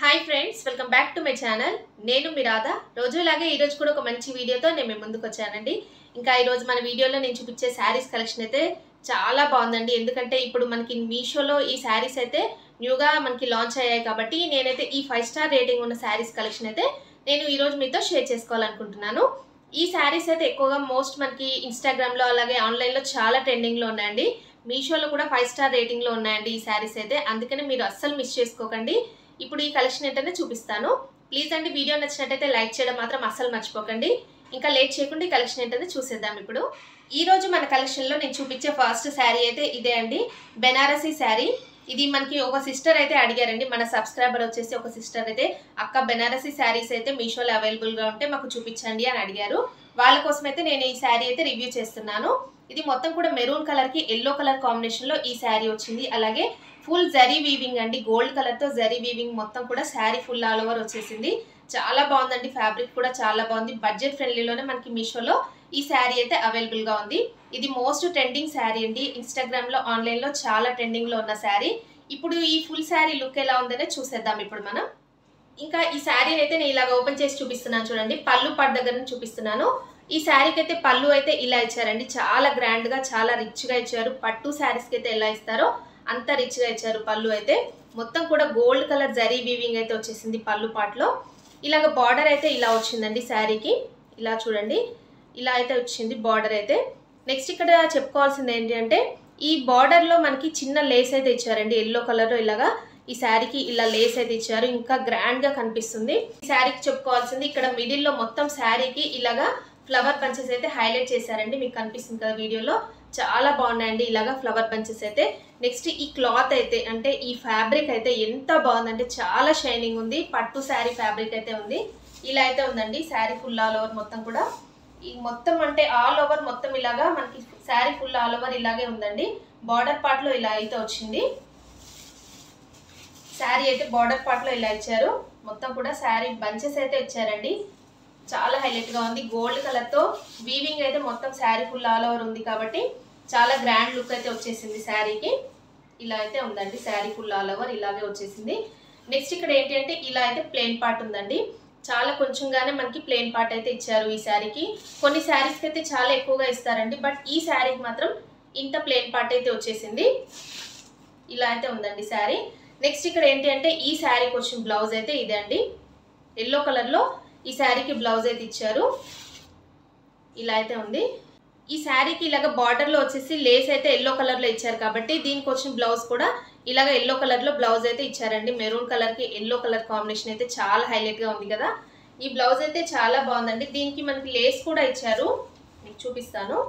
Hi friends, welcome back to my channel. నేను మీ రాధా. రోజులాగే ఈరోజు కూడా ఒక మంచి వీడియోతో నేను మీ ముందుకు వచ్చానండి. ఇంకా ఈరోజు మన వీడియోలో నేను చూపించే శారీస్ కలెక్షన్ అయితే చాలా బాగుందండి. ఎందుకంటే ఇప్పుడు మనకి మీషోలో ఈ శారీస్ అయితే న్యూగా మనకి లాంచ్ అయ్యాయి కాబట్టి నేనైతే ఈ 5 స్టార్ రేటింగ్ ఉన్న శారీస్ కలెక్షన్ అయితే నేను ఈరోజు మీతో షేర్ చేసుకోవాలనుకుంటున్నాను. ఈ శారీస్ అయితే ఎక్కువగా మోస్ట్ మనకి ఇన్స్టాగ్రామ్లో అలాగే ఆన్లైన్లో చాలా ట్రెండింగ్లో ఉన్నాయండి. మీషోలో కూడా 5 స్టార్ రేటింగ్లో ఉన్నాయండి ఈ శారీస్ అయితే. అందుకని మీరు అస్సలు మిస్ చేసుకోకండి. ఇప్పుడు ఈ కలెక్షన్ ఏంటంటే చూపిస్తాను. ప్లీజ్ అండి, వీడియో నచ్చినట్టయితే లైక్ చేయడం మాత్రం అస్సలు మర్చిపోకండి. ఇంకా లేట్ చేయకుండా ఈ కలెక్షన్ ఏంటంటే చూసేద్దాం. ఇప్పుడు ఈ రోజు మన కలెక్షన్లో నేను చూపించే ఫస్ట్ శారీ అయితే ఇదే అండి, బెనారసీ శారీ. ఇది మనకి ఒక సిస్టర్ అయితే అడిగారండి, మన సబ్స్క్రైబర్ వచ్చేసి ఒక సిస్టర్ అయితే అక్క బెనారసీ శారీస్ అయితే మీషోలో అవైలబుల్గా ఉంటే మాకు చూపించండి అని అడిగారు. వాళ్ళ కోసం అయితే నేను ఈ శారీ అయితే రివ్యూ చేస్తున్నాను. ఇది మొత్తం కూడా మెరూన్ కలర్కి ఎల్లో కలర్ కాంబినేషన్లో ఈ శారీ వచ్చింది. అలాగే ఫుల్ జరీ వీవింగ్ అండి, గోల్డ్ కలర్తో జరీ వీవింగ్ మొత్తం కూడా శారీ ఫుల్ ఆల్ ఓవర్ వచ్చేసింది. చాలా బాగుందండి, ఫ్యాబ్రిక్ కూడా చాలా బాగుంది. బడ్జెట్ ఫ్రెండ్లీలోనే మనకి మీషోలో ఈ శారీ అయితే అవైలబుల్గా ఉంది. ఇది మోస్ట్ ట్రెండింగ్ శారీ అండి, ఇన్స్టాగ్రామ్లో ఆన్లైన్లో చాలా ట్రెండింగ్లో ఉన్న శారీ. ఇప్పుడు ఈ ఫుల్ శారీ లుక్ ఎలా ఉందనే చూసేద్దాం ఇప్పుడు మనం. ఇంకా ఈ శారీని అయితే నేను ఇలాగ ఓపెన్ చేసి చూపిస్తున్నాను చూడండి. పళ్ళు పాటు దగ్గర నుంచి చూపిస్తున్నాను. ఈ శారీకి అయితే పళ్ళు అయితే ఇలా ఇచ్చారండి, చాలా గ్రాండ్గా చాలా రిచ్గా ఇచ్చారు. పట్టు శారీస్కి అయితే ఎలా ఇస్తారో అంత రిచ్గా ఇచ్చారు. పళ్ళు అయితే మొత్తం కూడా గోల్డ్ కలర్ జరీ వీవింగ్ అయితే వచ్చేసింది పళ్ళు పాటలో. ఇలాగ బార్డర్ అయితే ఇలా వచ్చిందండి శారీకి, ఇలా చూడండి ఇలా అయితే వచ్చింది బార్డర్ అయితే. నెక్స్ట్ ఇక్కడ చెప్పుకోవాల్సింది ఏంటి అంటే ఈ బార్డర్లో మనకి చిన్న లేస్ అయితే ఇచ్చారండి, ఎల్లో కలర్లో ఇలాగా ఈ శారీకి ఇలా లేస్ అయితే ఇచ్చారు, ఇంకా గ్రాండ్గా కనిపిస్తుంది. ఈ శారీకి చెప్పుకోవాల్సింది ఇక్కడ మిడిల్లో మొత్తం శారీకి ఇలాగా ఫ్లవర్ బంచెస్ అయితే హైలైట్ చేశారండి, మీకు కనిపిస్తుంది కదా వీడియోలో. చాలా బాగున్నాయండి ఇలాగా ఫ్లవర్ బంచెస్ అయితే. నెక్స్ట్ ఈ క్లాత్ అయితే అంటే ఈ ఫ్యాబ్రిక్ అయితే ఎంత బాగుందంటే చాలా షైనింగ్ ఉంది. పట్టు శారీ ఫ్యాబ్రిక్ అయితే ఉంది. ఇలా అయితే ఉందండి శారీ ఫుల్ ఆల్ ఓవర్ మొత్తం కూడా. ఈ మొత్తం అంటే ఆల్ ఓవర్ మొత్తం ఇలాగా మనకి శారీ ఫుల్ ఆల్ ఓవర్ ఇలాగే ఉందండి. బార్డర్ పార్ట్లో ఇలా అయితే వచ్చింది. శారీ అయితే బార్డర్ పార్ట్లో ఇలా ఇచ్చారు. మొత్తం కూడా శారీ బంచెస్ అయితే ఇచ్చారండి, చాలా హైలైట్గా ఉంది. గోల్డ్ కలర్తో వీవింగ్ అయితే మొత్తం శారీ ఫుల్ ఆల్ ఓవర్ ఉంది కాబట్టి చాలా గ్రాండ్ లుక్ అయితే వచ్చేసింది శారీకి. ఇలా అయితే ఉందండి శారీ ఫుల్ ఆల్ ఓవర్ ఇలాగే వచ్చేసింది. నెక్స్ట్ ఇక్కడ ఏంటి అంటే ఇలా అయితే ప్లెయిన్ పార్ట్ ఉందండి, చాలా కొంచెంగానే మనకి ప్లెయిన్ పార్ట్ అయితే ఇచ్చారు ఈ శారీకి. కొన్ని శారీస్కి అయితే చాలా ఎక్కువగా ఇస్తారండి, బట్ ఈ శారీకి మాత్రం ఇంత ప్లెయిన్ పార్ట్ అయితే వచ్చేసింది. ఇలా అయితే ఉందండి శారీ. నెక్స్ట్ ఇక్కడ ఏంటి అంటే ఈ శారీకి వచ్చిన బ్లౌజ్ అయితే ఇదే అండి, ఎల్లో కలర్లో ఈ శారీకి బ్లౌజ్ అయితే ఇచ్చారు. ఇలా అయితే ఉంది. ఈ శారీకి ఇలాగ బార్డర్లో వచ్చేసి లేస్ అయితే ఎల్లో కలర్లో ఇచ్చారు కాబట్టి దీనికి వచ్చిన బ్లౌజ్ కూడా ఇలాగ ఎల్లో కలర్లో బ్లౌజ్ అయితే ఇచ్చారండి. మెరూన్ కలర్కి ఎల్లో కలర్ కాంబినేషన్ అయితే చాలా హైలైట్గా ఉంది కదా. ఈ బ్లౌజ్ అయితే చాలా బాగుందండి. దీనికి మనకి లేస్ కూడా ఇచ్చారు, మీకు చూపిస్తాను.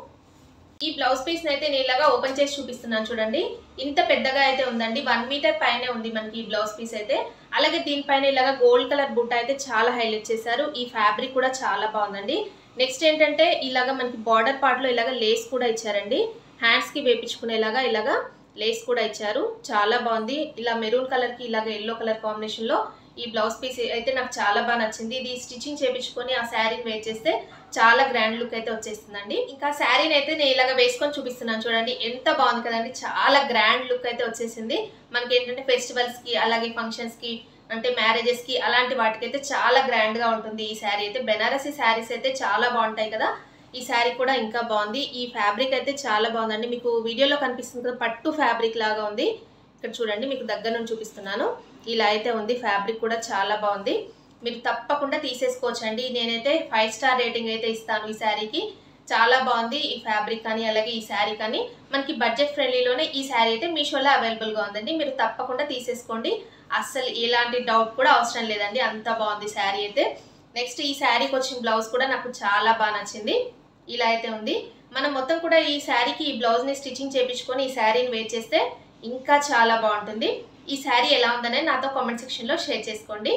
ఈ బ్లౌజ్ పీస్ని అయితే నేను ఇలాగా ఓపెన్ చేసి చూపిస్తున్నాను చూడండి. ఇంత పెద్దగా అయితే ఉందండి, 1 మీటర్ పైనే ఉంది మనకి ఈ బ్లౌజ్ పీస్ అయితే. అలాగే దీనిపైన ఇలాగా గోల్డ్ కలర్ బుట్ట అయితే చాలా హైలైట్ చేశారు. ఈ ఫ్యాబ్రిక్ కూడా చాలా బాగుందండి. నెక్స్ట్ ఏంటంటే ఇలాగ మనకి బార్డర్ పార్ట్లో ఇలాగ లేస్ కూడా ఇచ్చారండి, హ్యాండ్స్కి వేపించుకునేలాగా ఇలాగా లేస్ కూడా ఇచ్చారు. చాలా బాగుంది. ఇలా మెరూన్ కలర్కి ఇలాగ ఎల్లో కలర్ కాంబినేషన్లో ఈ బ్లౌజ్ పీస్ అయితే నాకు చాలా బాగా నచ్చింది. ఇది స్టిచ్చింగ్ చేయించుకొని ఆ శారీని వేర్ చేస్తే చాలా గ్రాండ్ లుక్ అయితే వచ్చేస్తుందండి. ఇంకా శారీని అయితే నేను ఇలాగ వేసుకొని చూపిస్తున్నాను చూడండి, ఎంత బాగుంది కదండి. చాలా గ్రాండ్ లుక్ అయితే వచ్చేసింది. మనకి ఏంటంటే ఫెస్టివల్స్కి అలాగే ఫంక్షన్స్కి అంటే మ్యారేజెస్కి అలాంటి వాటికైతే చాలా గ్రాండ్గా ఉంటుంది ఈ శారీ అయితే. బెనారసీ శారీస్ అయితే చాలా బాగుంటాయి కదా, ఈ శారీ కూడా ఇంకా బాగుంది. ఈ ఫ్యాబ్రిక్ అయితే చాలా బాగుందండి, మీకు వీడియోలో కనిపిస్తుంది కదా పట్టు ఫ్యాబ్రిక్ లాగా ఉంది. ఇక్కడ చూడండి మీకు దగ్గర నుంచి చూపిస్తున్నాను. ఇలా అయితే ఉంది, ఫ్యాబ్రిక్ కూడా చాలా బాగుంది. మీరు తప్పకుండా తీసేసుకోవచ్చండి. నేనైతే 5 స్టార్ రేటింగ్ అయితే ఇస్తాను ఈ శారీకి. చాలా బాగుంది ఈ ఫ్యాబ్రిక్ కానీ అలాగే ఈ శారీ కానీ. మనకి బడ్జెట్ ఫ్రెండ్లీలోనే ఈ శారీ అయితే మీషోలో అవైలబుల్గా ఉందండి. మీరు తప్పకుండా తీసేసుకోండి, అస్సలు ఎలాంటి డౌట్ కూడా అవసరం లేదండి, అంత బాగుంది శారీ అయితే. నెక్స్ట్ ఈ శారీకి వచ్చిన బ్లౌజ్ కూడా నాకు చాలా బాగా నచ్చింది. ఇలా అయితే ఉంది. మనం మొత్తం కూడా ఈ శారీకి ఈ బ్లౌజ్ని స్టిచ్చింగ్ చేయించుకొని ఈ శారీని వేర్ చేస్తే ఇంకా చాలా బాగుంటుంది. ఈ శారీ ఎలా ఉందనే నాతో కామెంట్ సెక్షన్లో షేర్ చేసుకోండి.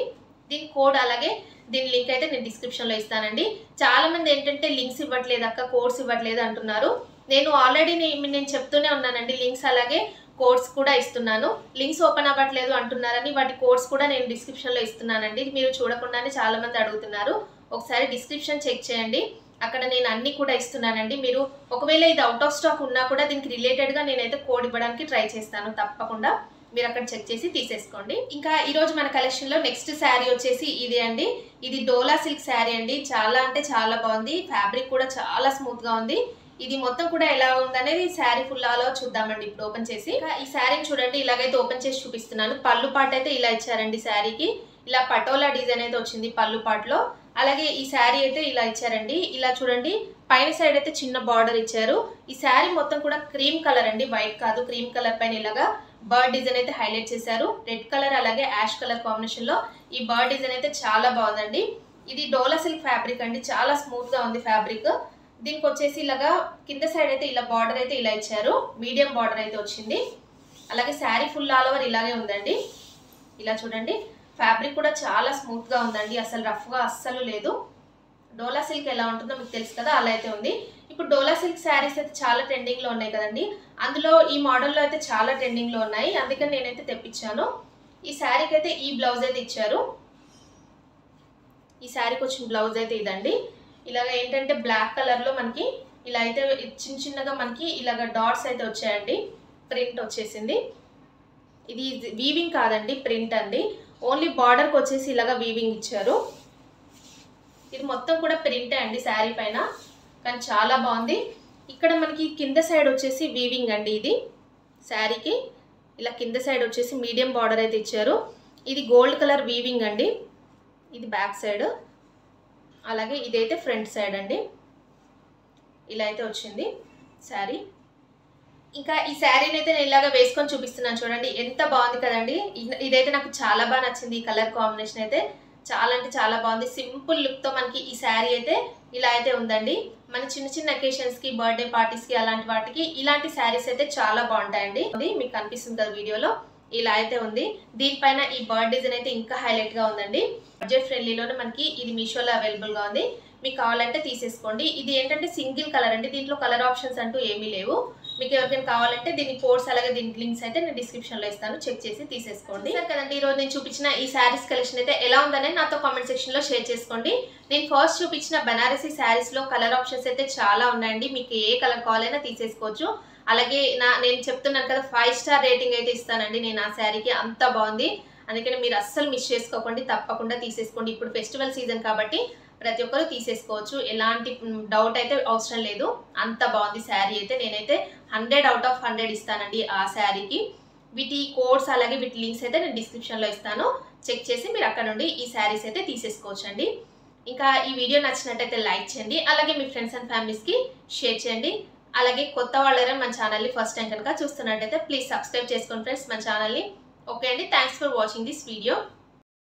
దీని కోడ్ అలాగే దీని లింక్ అయితే నేను డిస్క్రిప్షన్లో ఇస్తానండి. చాలామంది ఏంటంటే లింక్స్ ఇవ్వట్లేదు అక్క, కోడ్స్ ఇవ్వట్లేదు అంటున్నారు. నేను ఆల్రెడీ నేను చెప్తూనే ఉన్నానండి, లింక్స్ అలాగే కోడ్స్ కూడా ఇస్తున్నాను. లింక్స్ ఓపెన్ అవ్వట్లేదు అంటున్నారని వాటి కోడ్స్ కూడా నేను డిస్క్రిప్షన్లో ఇస్తున్నానండి. మీరు చూడకుండానే చాలామంది అడుగుతున్నారు, ఒకసారి డిస్క్రిప్షన్ చెక్ చేయండి, అక్కడ నేను అన్ని కూడా ఇస్తున్నానండి. మీరు ఒకవేళ ఇది అవుట్ ఆఫ్ స్టాక్ ఉన్నా కూడా దీనికి రిలేటెడ్గా నేనైతే కోడ్ ఇవ్వడానికి ట్రై చేస్తాను తప్పకుండా. మీరు అక్కడ చెక్ చేసి తీసేసుకోండి. ఇంకా ఈ రోజు మన కలెక్షన్ లో నెక్స్ట్ శారీ వచ్చేసి ఇది అండి. ఇది డోలా సిల్క్ శారీ అండి. చాలా అంటే చాలా బాగుంది. ఫ్యాబ్రిక్ కూడా చాలా స్మూత్ గా ఉంది. ఇది మొత్తం కూడా ఎలా ఉందనేది శారీ ఫుల్లాలో చూద్దామండి ఇప్పుడు ఓపెన్ చేసి. ఈ శారీని చూడండి, ఇలాగైతే ఓపెన్ చేసి చూపిస్తున్నాను. పళ్ళు పాట అయితే ఇలా ఇచ్చారండి. శారీకి ఇలా పటోలా డిజైన్ అయితే వచ్చింది పళ్ళు పాటలో. అలాగే ఈ శారీ అయితే ఇలా ఇచ్చారండి. ఇలా చూడండి, పైన సైడ్ అయితే చిన్న బార్డర్ ఇచ్చారు. ఈ శారీ మొత్తం కూడా క్రీమ్ కలర్ అండి, వైట్ కాదు. క్రీమ్ కలర్ పైన ఇలాగా బర్డ్ డిజైన్ అయితే హైలైట్ చేశారు. రెడ్ కలర్ అలాగే యాష్ కలర్ కాంబినేషన్ లో ఈ బర్డ్ డిజైన్ అయితే చాలా బాగుందండి. ఇది డోలా సిల్క్ ఫ్యాబ్రిక్ అండి, చాలా స్మూత్ గా ఉంది ఫ్యాబ్రిక్. దీనికి వచ్చేసి ఇలాగా కింద సైడ్ అయితే ఇలా బార్డర్ అయితే ఇలా ఇచ్చారు. మీడియం బార్డర్ అయితే వచ్చింది. అలాగే శారీ ఫుల్ ఆల్ ఓవర్ ఇలాగే ఉందండి. ఇలా చూడండి, ఫ్యాబ్రిక్ కూడా చాలా స్మూత్ గా ఉందండి. అసలు రఫ్ గా అస్సలు లేదు. డోలా సిల్క్ ఎలా ఉంటుందో మీకు తెలుసు కదా, అలా అయితే ఉంది. ఇప్పుడు డోలా సిల్క్ శారీస్ అయితే చాలా ట్రెండింగ్ లో ఉన్నాయి కదండి. అందులో ఈ మోడల్లో అయితే చాలా ట్రెండింగ్ లో ఉన్నాయి. అందుకని నేనైతే తెప్పించాను. ఈ శారీకి అయితే ఈ బ్లౌజ్ అయితే ఇచ్చారు. ఈ శారీకి వచ్చిన బ్లౌజ్ అయితే ఇదండి. ఇలాగ ఏంటంటే బ్లాక్ కలర్ లో మనకి ఇలా అయితే చిన్న చిన్నగా మనకి ఇలాగ డాట్స్ అయితే వచ్చాయండి. ప్రింట్ వచ్చేసింది. ఇది వీవింగ్ కాదండి, ప్రింట్ అండి. ఓన్లీ బార్డర్కి వచ్చేసి ఇలాగ వీవింగ్ ఇచ్చారు. ఇది మొత్తం కూడా ప్రింటే అండి శారీ పైన, కానీ చాలా బాగుంది. ఇక్కడ మనకి కింద సైడ్ వచ్చేసి వీవింగ్ అండి. ఇది శారీకి ఇలా కింద సైడ్ వచ్చేసి మీడియం బార్డర్ అయితే ఇచ్చారు. ఇది గోల్డ్ కలర్ వీవింగ్ అండి. ఇది బ్యాక్ సైడ్, అలాగే ఇదైతే ఫ్రంట్ సైడ్ అండి. ఇలా అయితే వచ్చింది శారీ. ఇంకా ఈ శారీని అయితే నేను ఇలాగా వేసుకొని చూపిస్తున్నాను చూడండి, ఎంత బాగుంది కదండి. ఇదైతే నాకు చాలా బాగా నచ్చింది. ఈ కలర్ కాంబినేషన్ అయితే చాలా అంటే చాలా బాగుంది. సింపుల్ లుక్ తో మనకి ఈ శారీ అయితే ఇలా అయితే ఉందండి. మన చిన్న చిన్న అకేషన్స్ కి, బర్త్డే పార్టీస్ కి, అలాంటి వాటికి ఇలాంటి శారీస్ అయితే చాలా బాగుంటాయండి. మీకు కనిపిస్తుంది కదా వీడియోలో, ఇలా అయితే ఉంది. దీనిపైన ఈ బర్డ్ డిజైన్ అయితే ఇంకా హైలైట్ గా ఉందండి. బడ్జెట్ ఫ్రెండ్లీలోనే మనకి ఇది మీషోలో అవైలబుల్ గా ఉంది. మీకు కావాలంటే తీసేసుకోండి. ఇది ఏంటంటే సింగిల్ కలర్ అండి. దీంట్లో కలర్ ఆప్షన్స్ అంటూ ఏమీ లేవు. మీకు ఎవరికైనా కావాలంటే దీని కోడ్స్ అలాగే దీని లింక్స్ అయితే నేను డిస్క్రిప్షన్ లో ఇస్తాను, చెక్ చేసి తీసేసుకోండి. సరే కదండి, ఈ రోజు నేను చూపించిన ఈ శారీస్ కలెక్షన్ అయితే ఎలా ఉందనేది నాతో కామెంట్ సెక్షన్ లో షేర్ చేసుకోండి. నేను ఫస్ట్ చూపించిన బనారసీ శారీస్ లో కలర్ ఆప్షన్స్ అయితే చాలా ఉన్నాయండి. మీకు ఏ కలర్ కావాలైనా తీసేసుకోవచ్చు. అలాగే నేను చెప్తున్నాను కదా, 5 స్టార్ రేటింగ్ అయితే ఇస్తానండి నేను ఆ శారీకి. అంత బాగుంది. అందుకని మీరు అస్సలు మిస్ చేసుకోకండి, తప్పకుండా తీసేసుకోండి. ఇప్పుడు ఫెస్టివల్ సీజన్ కాబట్టి ప్రతి ఒక్కరు తీసేసుకోవచ్చు. ఎలాంటి డౌట్ అయితే అవసరం లేదు. అంత బాగుంది శారీ అయితే. నేనైతే 100 out of 100 ఇస్తానండి ఆ శారీకి. వీటి కోడ్స్ అలాగే వీటి లింక్స్ అయితే నేను డిస్క్రిప్షన్ లో ఇస్తాను, చెక్ చేసి మీరు అక్కడ నుండి ఈ శారీస్ అయితే తీసేసుకోవచ్చు అండి. ఇంకా ఈ వీడియో నచ్చినట్టయితే లైక్ చేయండి. అలాగే మీ ఫ్రెండ్స్ అండ్ ఫ్యామిలీస్ కి షేర్ చేయండి. అలాగే కొత్త వాళ్ళైనా మన ఛానల్ని ఫస్ట్ టైం కనుక చూస్తున్నట్టయితే ప్లీజ్ సబ్స్క్రైబ్ చేసుకోండి ఫ్రెండ్స్ మన ఛానల్ని. ఓకే అండి, thanks for watching this video.